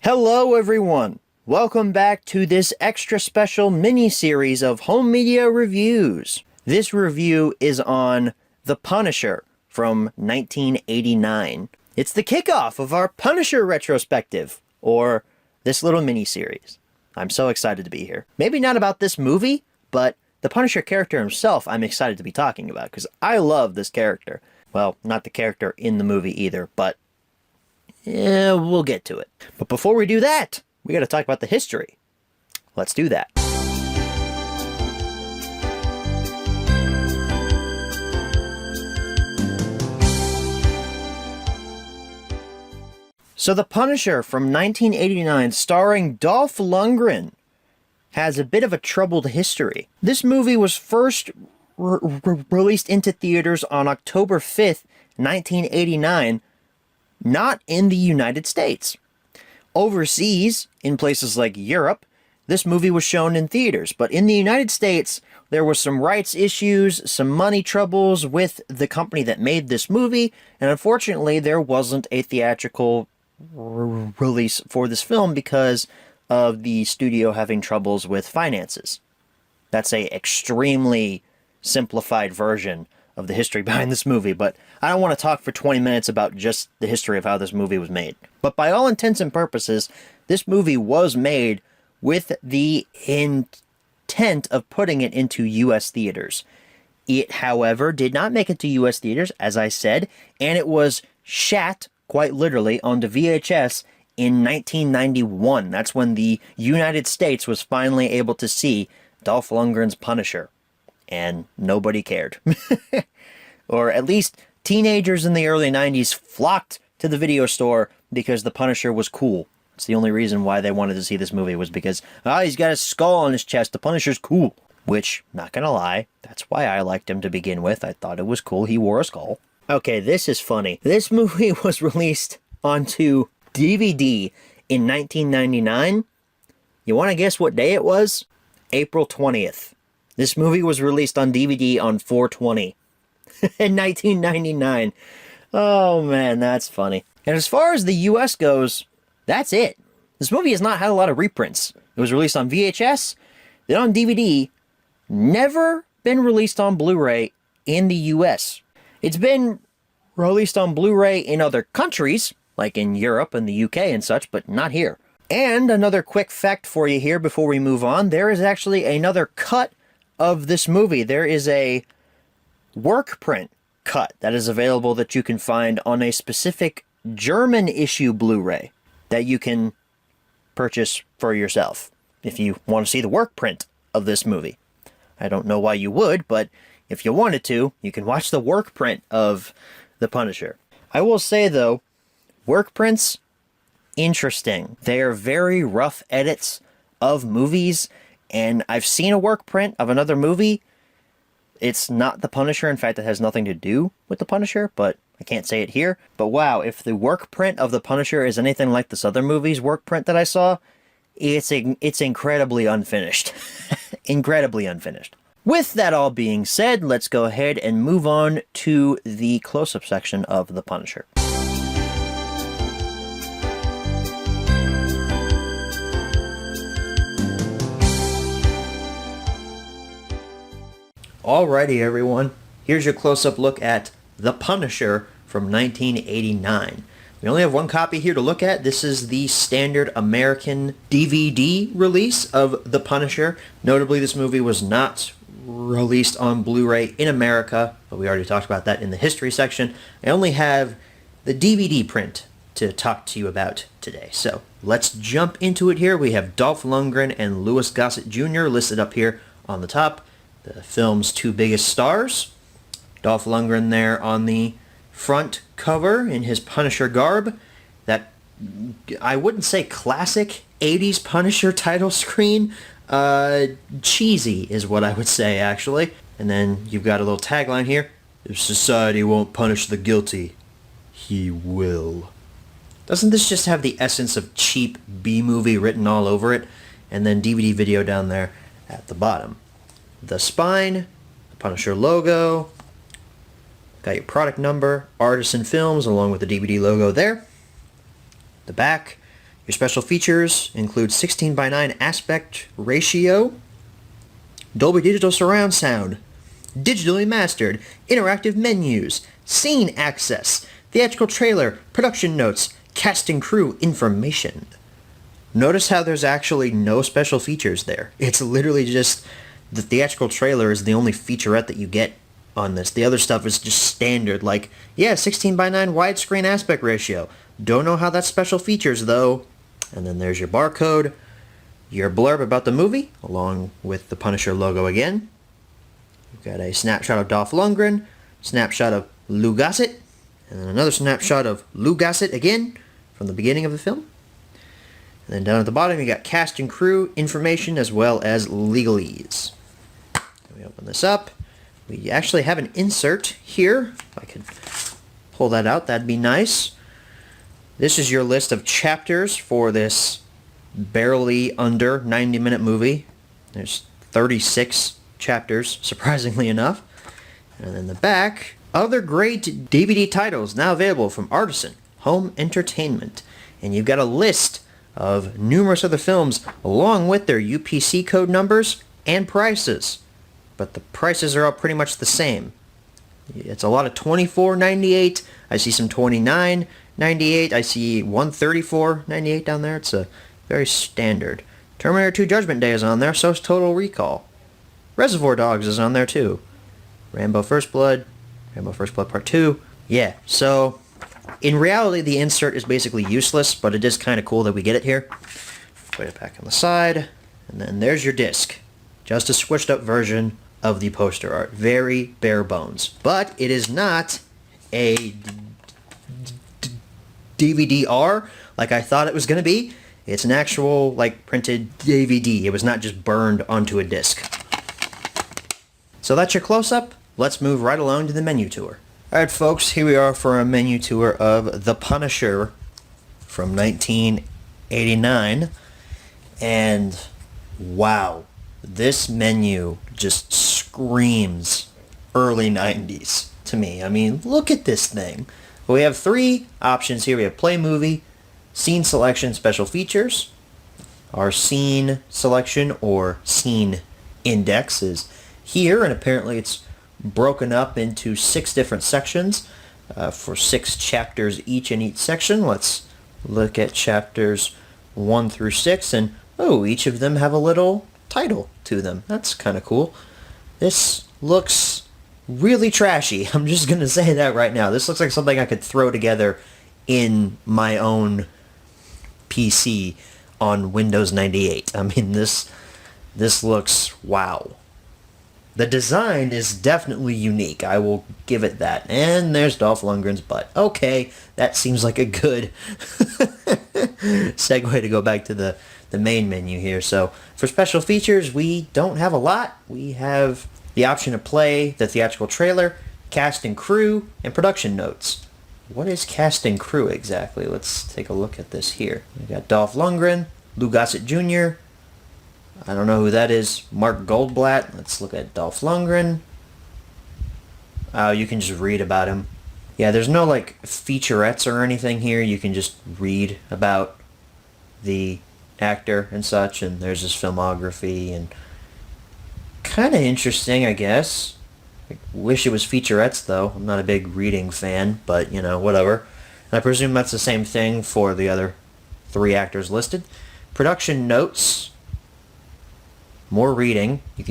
Hello everyone! Welcome back to this extra special mini-series of home media reviews. This review is on The Punisher from 1989. It's the kickoff of our Punisher retrospective, or this little mini-series. I'm so excited to be here. Maybe not about this movie, but the Punisher character himself I'm excited to be talking about, because I love this character. Well, not the character in the movie either, but yeah, we'll get to it. But before we do that, we gotta talk about the history. Let's do that. So The Punisher from 1989, starring Dolph Lundgren, has a bit of a troubled history. This movie was first released into theaters on October 5th, 1989, not in the United States. Overseas, in places like Europe, this movie was shown in theaters, but in the United States, there was some rights issues, some money troubles with the company that made this movie, and unfortunately there wasn't a theatrical release for this film because of the studio having troubles with finances. That's a extremely simplified version of the history behind this movie, but I don't want to talk for 20 minutes about just the history of how this movie was made. But by all intents and purposes, this movie was made with the intent of putting it into U.S. theaters. It, however, did not make it to U.S. theaters, as I said, and it was shat, quite literally, onto VHS in 1991. That's when the United States was finally able to see Dolph Lundgren's Punisher. And nobody cared. Or at least teenagers in the early 90s flocked to the video store because the Punisher was cool. It's the only reason why they wanted to see this movie was because, he's got a skull on his chest, the Punisher's cool. Which, not gonna lie, that's why I liked him to begin with. I thought it was cool he wore a skull. Okay, this is funny. This movie was released onto DVD in 1999. You wanna guess what day it was? April 20th. This movie was released on DVD on 4/20 in 1999. Oh man, that's funny. And as far as the US goes, that's it. This movie has not had a lot of reprints. It was released on VHS, then on DVD, never been released on Blu-ray in the US. It's been released on Blu-ray in other countries, like in Europe and the UK and such, but not here. And another quick fact for you here before we move on, there is actually another cut of this movie. There is a work print cut that is available that you can find on a specific German issue Blu-ray that you can purchase for yourself if you want to see the work print of this movie. I don't know why you would, but if you wanted to, you can watch the work print of The Punisher. I will say though, work prints, interesting. They are very rough edits of movies. And I've seen a work print of another movie. It's not The Punisher. In fact, it has nothing to do with The Punisher, but I can't say it here. But wow, if the work print of The Punisher is anything like this other movie's work print that I saw, it's incredibly unfinished. Incredibly unfinished. With that all being said, let's go ahead and move on to the close-up section of The Punisher. Alrighty everyone, here's your close-up look at The Punisher from 1989. We only have one copy here to look at. This is the standard American DVD release of The Punisher. Notably, this movie was not released on Blu-ray in America, but we already talked about that in the history section. I only have the DVD print to talk to you about today. So let's jump into it here. We have Dolph Lundgren and Gossett Jr. listed up here on the top. The film's two biggest stars. Dolph Lundgren there on the front cover in his Punisher garb. That, I wouldn't say classic 80s Punisher title screen. Cheesy is what I would say, actually. And then you've got a little tagline here. If society won't punish the guilty, he will. Doesn't this just have the essence of cheap B-movie written all over it? And then DVD video down there at the bottom. The spine, the Punisher logo, got your product number, Artisan Films, along with the DVD logo there. The back, Your special features include 16:9 aspect ratio, Dolby Digital Surround Sound, digitally mastered, interactive menus, scene access, theatrical trailer, production notes, cast and crew information. Notice how there's actually no special features there. It's literally just the theatrical trailer is the only featurette that you get on this. The other stuff is just standard, like, yeah, 16:9 widescreen aspect ratio. Don't know how that's special features, though. And then there's your barcode, your blurb about the movie, along with the Punisher logo again. You've got a snapshot of Dolph Lundgren, snapshot of Lou Gossett, and then another snapshot of Lou Gossett again from the beginning of the film. And then down at the bottom, you got cast and crew information as well as legalese. Let me open this up. We actually have an insert here. If I could pull that out, that'd be nice. This is your list of chapters for this barely under 90-minute movie. There's 36 chapters, surprisingly enough. And in the back, other great DVD titles now available from Artisan Home Entertainment. And you've got a list of numerous other films along with their UPC code numbers and prices. But the prices are all pretty much the same. It's a lot of $24.98. I see some $29.98. I see $134.98 down there. It's a very standard. Terminator 2 Judgment Day is on there, so is Total Recall. Reservoir Dogs is on there too. Rambo First Blood Part 2. Yeah, so in reality the insert is basically useless, but it is kind of cool that we get it here. Put it back on the side, and then there's your disc. Just a squished up version of the poster art. Very bare bones. But it is not a DVD-R like I thought it was going to be. It's an actual, like, printed DVD. It was not just burned onto a disc. So that's your close-up. Let's move right along to the menu tour. Alright folks, here we are for a menu tour of The Punisher from 1989. And wow, this menu just screams early 90s to me. I mean, look at this thing. We have three options here. We have play movie, scene selection, special features. Our scene selection or scene index is here, and apparently it's broken up into 6 different sections for 6 chapters each in each section. Let's look at chapters 1 through 6, and oh, each of them have a little title to them. That's kind of cool. This looks really trashy. I'm just going to say that right now. This looks like something I could throw together in my own PC on Windows 98. I mean, this looks wow. The design is definitely unique. I will give it that. And there's Dolph Lundgren's butt. Okay, that seems like a good segue to go back to the main menu here. So for special features, we don't have a lot. We have the option to play the theatrical trailer, cast and crew, and production notes. What is cast and crew exactly? Let's take a look at this here. We got Dolph Lundgren, Lou Gossett Jr., I don't know who that is. Mark Goldblatt. Let's look at Dolph Lundgren. Oh, you can just read about him. Yeah, there's no like featurettes or anything here. You can just read about the actor and such, and there's his filmography, and kind of interesting, I guess. I wish it was featurettes though. I'm not a big reading fan, but you know, whatever. And I presume that's the same thing for the other 3 actors listed. Production notes. More reading. You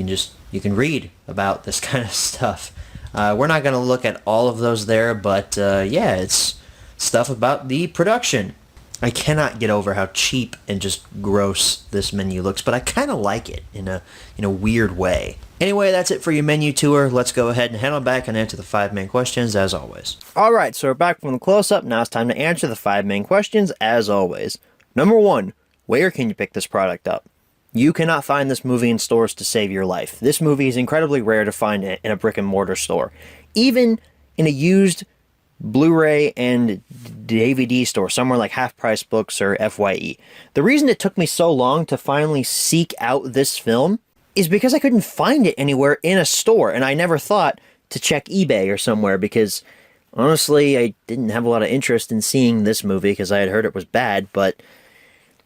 can read about this kind of stuff. We're not going to look at all of those there, but yeah, it's stuff about the production. I cannot get over how cheap and just gross this menu looks, but I kind of like it in a weird way. Anyway, that's it for your menu tour. Let's go ahead and head on back and answer the 5 main questions as always. Alright, so we're back from the close-up. Now it's time to answer the 5 main questions as always. Number 1, where can you pick this product up? You cannot find this movie in stores to save your life. This movie is incredibly rare to find in a brick-and-mortar store. Even in a used Blu-ray and DVD store, somewhere like Half Price Books or FYE. The reason it took me so long to finally seek out this film is because I couldn't find it anywhere in a store, and I never thought to check eBay or somewhere because, honestly, I didn't have a lot of interest in seeing this movie because I had heard it was bad, but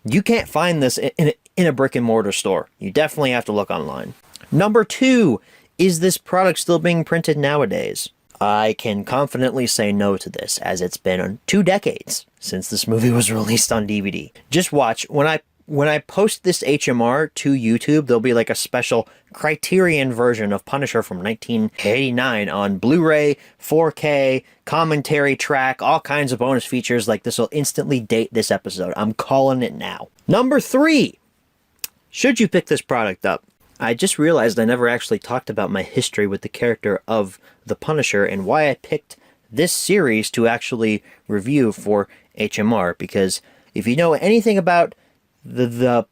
You can't find this in a brick and mortar store. You definitely have to look online. Number 2, is this product still being printed nowadays? I can confidently say no to this, as it's been 2 decades since this movie was released on DVD. Just watch, when I post this HMR to YouTube, there'll be like a special Criterion version of Punisher from 1989 on Blu-ray, 4K, commentary track, all kinds of bonus features. Like, this will instantly date this episode. I'm calling it now. Number 3, should you pick this product up? I just realized I never actually talked about my history with the character of the Punisher and why I picked this series to actually review for HMR, because if you know anything about the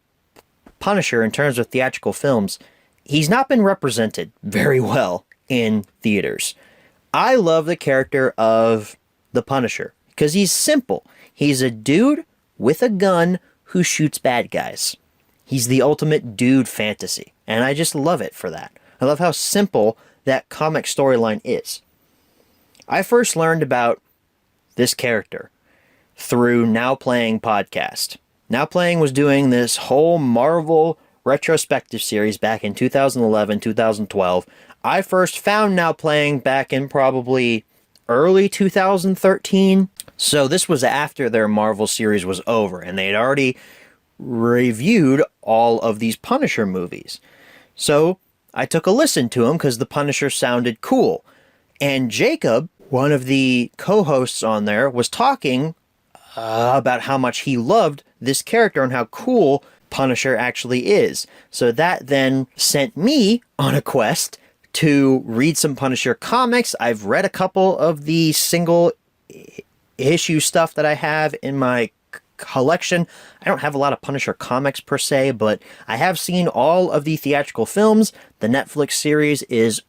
Punisher in terms of theatrical films, he's not been represented very well in theaters. I love the character of the Punisher because he's simple. He's a dude with a gun who shoots bad guys. He's the ultimate dude fantasy, and I just love it for that. I love how simple that comic storyline is. I first learned about this character through Now Playing podcast. Now Playing was doing this whole Marvel retrospective series back in 2011, 2012. I first found Now Playing back in probably early 2013. So this was after their Marvel series was over, and they had already reviewed all of these Punisher movies. So I took a listen to them because the Punisher sounded cool. And Jacob, one of the co-hosts on there, was talking about how much he loved this character and how cool Punisher actually is. So that then sent me on a quest to read some Punisher comics. I've read a couple of the single issue stuff that I have in my collection. I don't have a lot of Punisher comics per se, but I have seen all of the theatrical films. The Netflix series is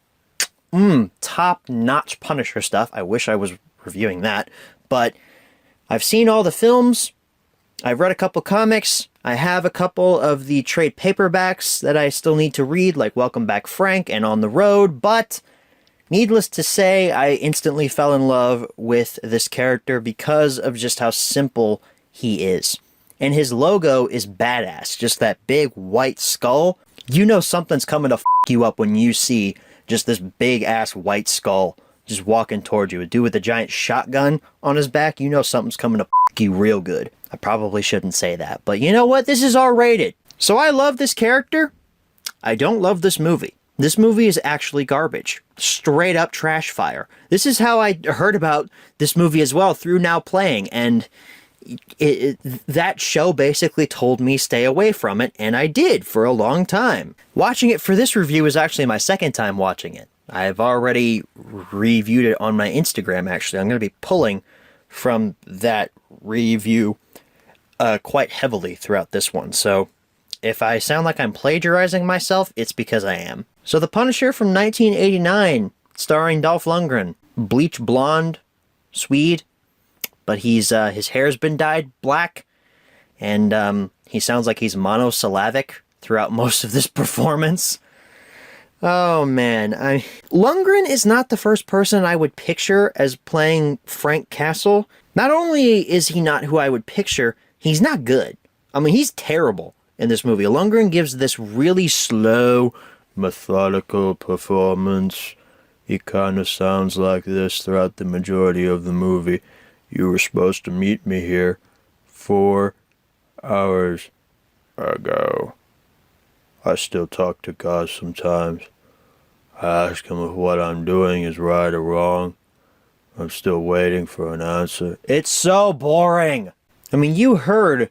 top-notch Punisher stuff. I wish I was reviewing that, but I've seen all the films. I've read a couple comics. I have a couple of the trade paperbacks that I still need to read, like Welcome Back Frank and On the Road, but needless to say, I instantly fell in love with this character because of just how simple he is. And his logo is badass. Just that big white skull. You know something's coming to f you up when you see just this big ass white skull just walking towards you. A dude with a giant shotgun on his back. You know something's coming to f you real good. I probably shouldn't say that, but you know what? This is R-rated. So I love this character. I don't love this movie. This movie is actually garbage. Straight up trash fire. This is how I heard about this movie as well, through Now Playing, and that show basically told me stay away from it, and I did for a long time. Watching it for this review is actually my second time watching it. I've already reviewed it on my Instagram, actually. I'm going to be pulling from that review quite heavily throughout this one, so if I sound like I'm plagiarizing myself, it's because I am. So The Punisher from 1989, starring Dolph Lundgren. Bleach blonde, Swede, but his hair's been dyed black, and he sounds like he's monosyllabic throughout most of this performance. Oh man, Lundgren is not the first person I would picture as playing Frank Castle. Not only is he not who I would picture, he's not good. I mean, he's terrible in this movie. Lundgren gives this really slow, methodical performance. He kind of sounds like this throughout the majority of the movie. You were supposed to meet me here 4 hours ago. I still talk to God sometimes. I ask him if what I'm doing is right or wrong. I'm still waiting for an answer. It's so boring. I mean, you heard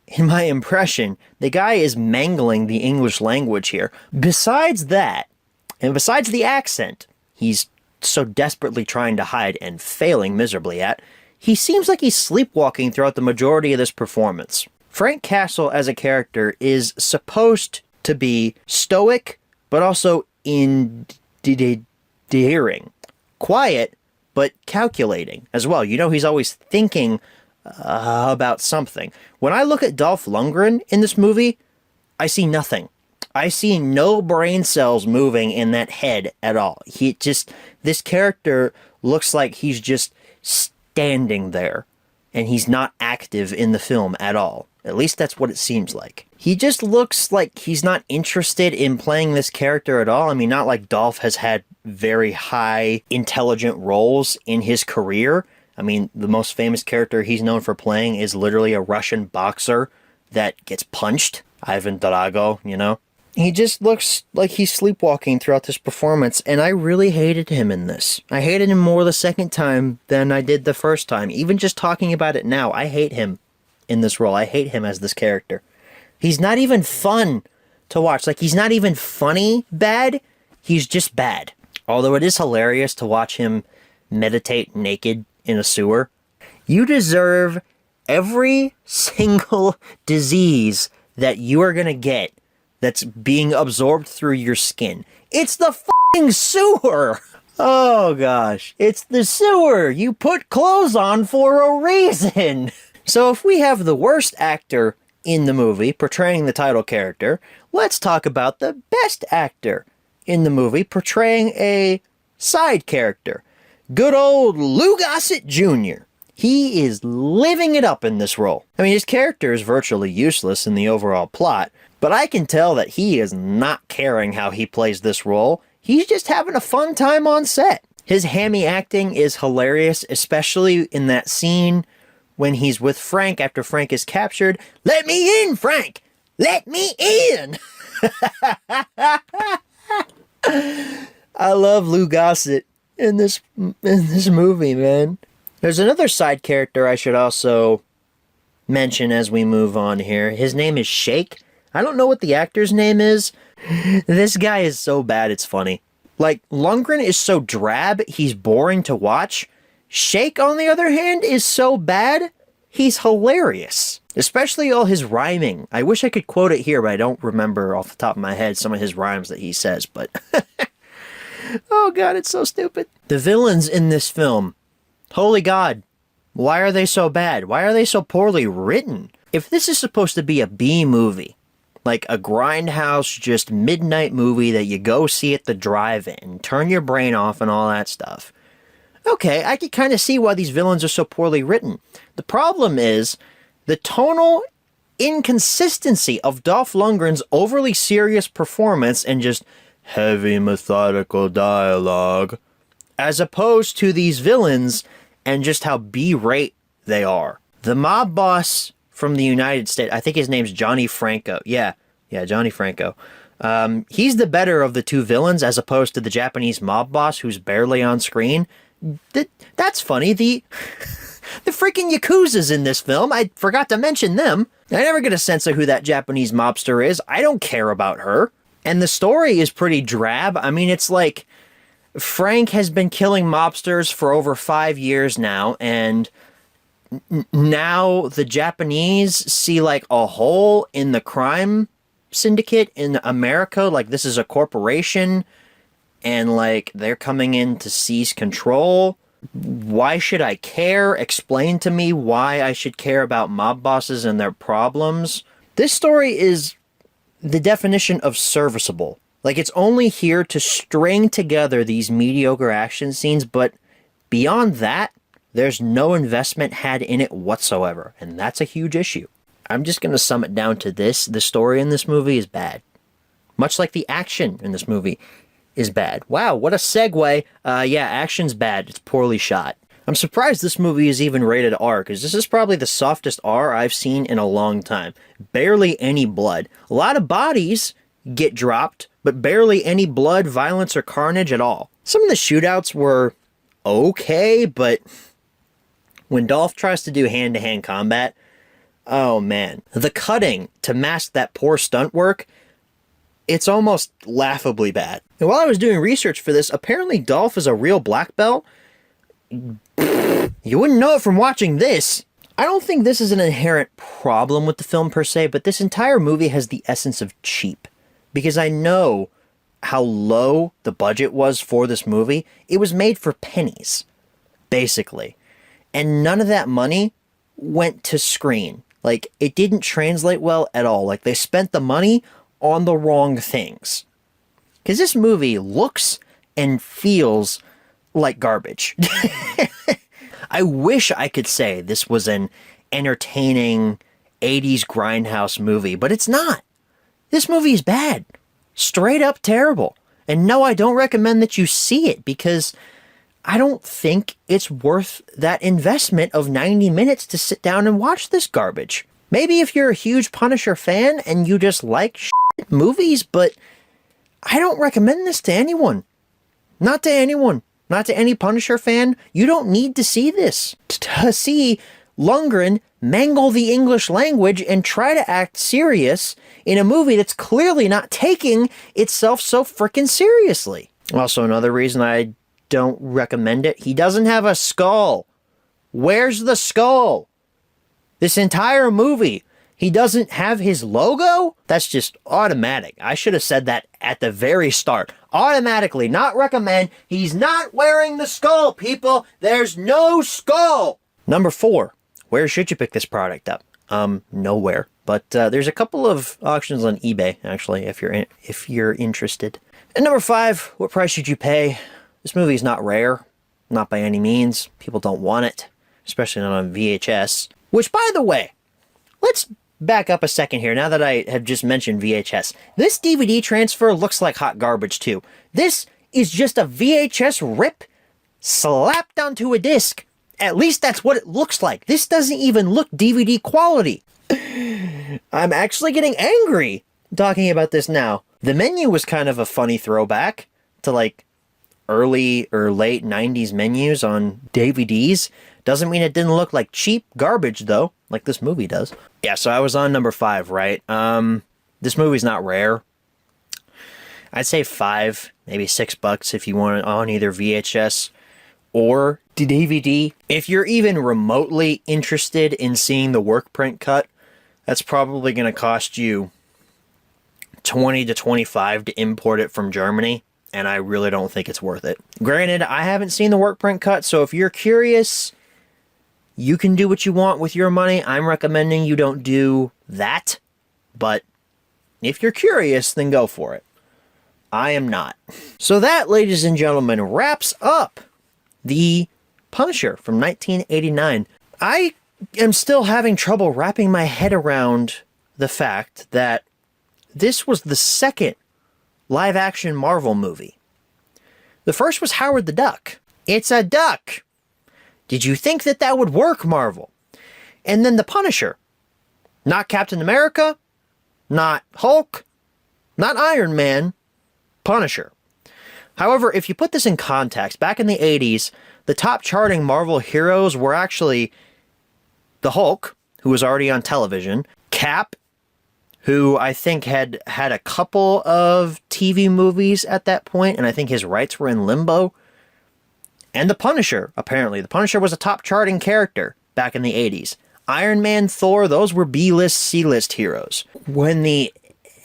in my impression, the guy is mangling the English language here. Besides that, and besides the accent he's so desperately trying to hide and failing miserably at, he seems like he's sleepwalking throughout the majority of this performance. Frank Castle as a character is supposed to be stoic, but also endearing. Quiet, but calculating as well. You know, he's always thinking about something. When I look at Dolph Lundgren in this movie, I see nothing. I see no brain cells moving in that head at all. This character looks like he's just standing there, and he's not active in the film at all. At least that's what it seems like. He just looks like he's not interested in playing this character at all. I mean, not like Dolph has had very high intelligent roles in his career. I mean, the most famous character he's known for playing is literally a Russian boxer that gets punched. Ivan Drago, you know? He just looks like he's sleepwalking throughout this performance, and I really hated him in this. I hated him more the second time than I did the first time. Even just talking about it now, I hate him in this role. I hate him as this character. He's not even fun to watch. Like, he's not even funny bad. He's just bad. Although it is hilarious to watch him meditate naked in a sewer. You deserve every single disease that you are going to get that's being absorbed through your skin. It's the fucking sewer! Oh gosh, it's the sewer! You put clothes on for a reason! So if we have the worst actor in the movie portraying the title character, let's talk about the best actor in the movie portraying a side character. Good old Lou Gossett Jr. He is living it up in this role. I mean, his character is virtually useless in the overall plot, but I can tell that he is not caring how he plays this role. He's just having a fun time on set. His hammy acting is hilarious, especially in that scene when he's with Frank after Frank is captured. Let me in, Frank! Let me in! I love Lou Gossett in this movie, man. There's another side character I should also mention as we move on here. His name is Shake. I don't know what the actor's name is. This guy is so bad, it's funny. Like, Lundgren is so drab, he's boring to watch. Shake, on the other hand, is so bad, he's hilarious. Especially all his rhyming. I wish I could quote it here, but I don't remember off the top of my head some of his rhymes that he says, but... oh god, it's so stupid. The villains in this film, holy god, why are they so bad? Why are they so poorly written? If this is supposed to be a B movie, like a grindhouse, just midnight movie that you go see at the drive-in, turn your brain off and all that stuff, okay, I can kind of see why these villains are so poorly written. The problem is the tonal inconsistency of Dolph Lundgren's overly serious performance and just heavy methodical dialogue, as opposed to these villains and just how B-rate they are. The mob boss from the United States, I think his name's Johnny Franco. Yeah, Johnny Franco. He's the better of the two villains as opposed to the Japanese mob boss who's barely on screen. That's funny. The freaking Yakuza's in this film. I forgot to mention them. I never get a sense of who that Japanese mobster is. I don't care about her. And the story is pretty drab. I mean, it's like Frank has been killing mobsters for over 5 years now, and now the Japanese see like a hole in the crime syndicate in America. Like, this is a corporation, and like they're coming in to seize control. Why should I care? Explain to me why I should care about mob bosses and their problems. This story is the definition of serviceable. Like, it's only here to string together these mediocre action scenes, but beyond that, there's no investment had in it whatsoever, and that's a huge issue. I'm just going to sum it down to this. The story in this movie is bad. Much like the action in this movie is bad. Wow, what a segue. Yeah, action's bad. It's poorly shot. I'm surprised this movie is even rated R, because this is probably the softest R I've seen in a long time. Barely any blood. A lot of bodies get dropped, but barely any blood, violence, or carnage at all. Some of the shootouts were okay, but when Dolph tries to do hand-to-hand combat, oh man. The cutting to mask that poor stunt work, it's almost laughably bad. And while I was doing research for this, apparently Dolph is a real black belt. You wouldn't know it from watching this. I don't think this is an inherent problem with the film per se, but this entire movie has the essence of cheap. Because I know how low the budget was for this movie. It was made for pennies, basically. And none of that money went to screen. Like, it didn't translate well at all. Like, they spent the money on the wrong things. Because this movie looks and feels like garbage. I wish I could say this was an entertaining 80s grindhouse movie, but it's not. This movie is bad. Straight up terrible. And no, I don't recommend that you see it because I don't think it's worth that investment of 90 minutes to sit down and watch this garbage. Maybe if you're a huge Punisher fan and you just like shit movies, but I don't recommend this to anyone. Not to anyone. Not to any Punisher fan. You don't need to see this. To see Lundgren mangle the English language and try to act serious in a movie that's clearly not taking itself so frickin' seriously. Also, another reason I don't recommend it, he doesn't have a skull. Where's the skull? This entire movie, he doesn't have his logo? That's just automatic. I should have said that at the very start. Automatically, not recommend. He's not wearing the skull, people. There's no skull. Number 4. Where should you pick this product up? Nowhere. But there's a couple of auctions on eBay, actually, if you're interested. And number 5, what price should you pay? This movie is not rare. Not by any means. People don't want it. Especially not on VHS. Which, by the way, let's back up a second here, now that I have just mentioned VHS. This DVD transfer looks like hot garbage, too. This is just a VHS rip slapped onto a disc. At least that's what it looks like. This doesn't even look DVD quality. I'm actually getting angry talking about this now. The menu was kind of a funny throwback to, like, early or late 90s menus on DVDs. Doesn't mean it didn't look like cheap garbage, though, like this movie does. Yeah, so I was on number 5, right? This movie's not rare. I'd say $5, maybe $6 if you want it on either VHS or DVD. If you're even remotely interested in seeing the work print cut, that's probably going to cost you $20 to $25 to import it from Germany, and I really don't think it's worth it. Granted, I haven't seen the work print cut, so if you're curious, you can do what you want with your money. I'm recommending you don't do that, but if you're curious, then go for it. I am not. So that, ladies and gentlemen, wraps up the Punisher from 1989. I am still having trouble wrapping my head around the fact that this was the second live-action Marvel movie. The first was Howard the Duck. It's a duck! Did you think that that would work, Marvel? And then the Punisher. Not Captain America, not Hulk, not Iron Man, Punisher. However, if you put this in context, back in the 80s, the top charting Marvel heroes were actually the Hulk, who was already on television, Cap, who I think had a couple of TV movies at that point, and I think his rights were in limbo, and the Punisher, apparently. The Punisher was a top charting character back in the 80s. Iron Man, Thor, those were B-list, C-list heroes. When the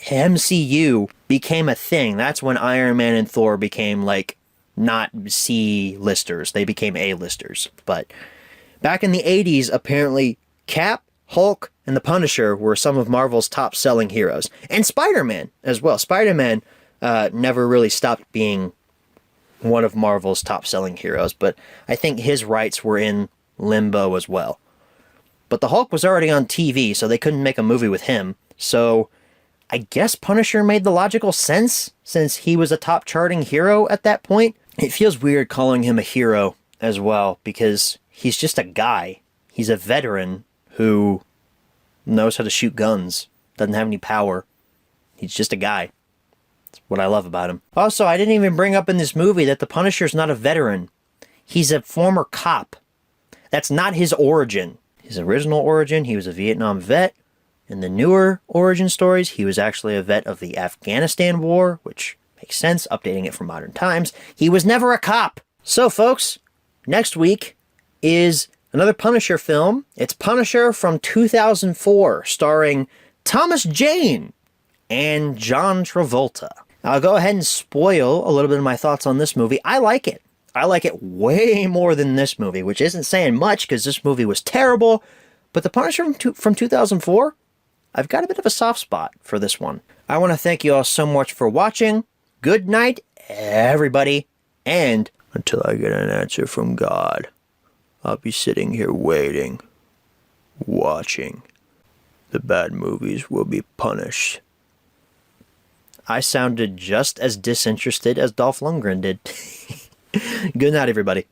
MCU became a thing, that's when Iron Man and Thor became, like, not C-listers. They became A-listers. But back in the 80s, apparently, Cap, Hulk, and the Punisher were some of Marvel's top-selling heroes. And Spider-Man as well. Spider-Man never really stopped being one of Marvel's top-selling heroes, but I think his rights were in limbo as well. But the Hulk was already on TV, so they couldn't make a movie with him. So I guess Punisher made the logical sense, since he was a top-charting hero at that point. It feels weird calling him a hero as well, because he's just a guy. He's a veteran who knows how to shoot guns, doesn't have any power. He's just a guy. That's what I love about him. Also, I didn't even bring up in this movie that the Punisher's not a veteran. He's a former cop. That's not his origin. His original origin, he was a Vietnam vet. In the newer origin stories, he was actually a vet of the Afghanistan War, which makes sense, updating it for modern times. He was never a cop. So, folks, next week is another Punisher film. It's Punisher from 2004, starring Thomas Jane and John Travolta. I'll go ahead and spoil a little bit of my thoughts on this movie. I like it. I like it way more than this movie, which isn't saying much because this movie was terrible. But the Punisher from 2004, I've got a bit of a soft spot for this one. I want to thank you all so much for watching. Good night, everybody. And until I get an answer from God, I'll be sitting here waiting, watching. The bad movies will be punished. I sounded just as disinterested as Dolph Lundgren did. Good night, everybody.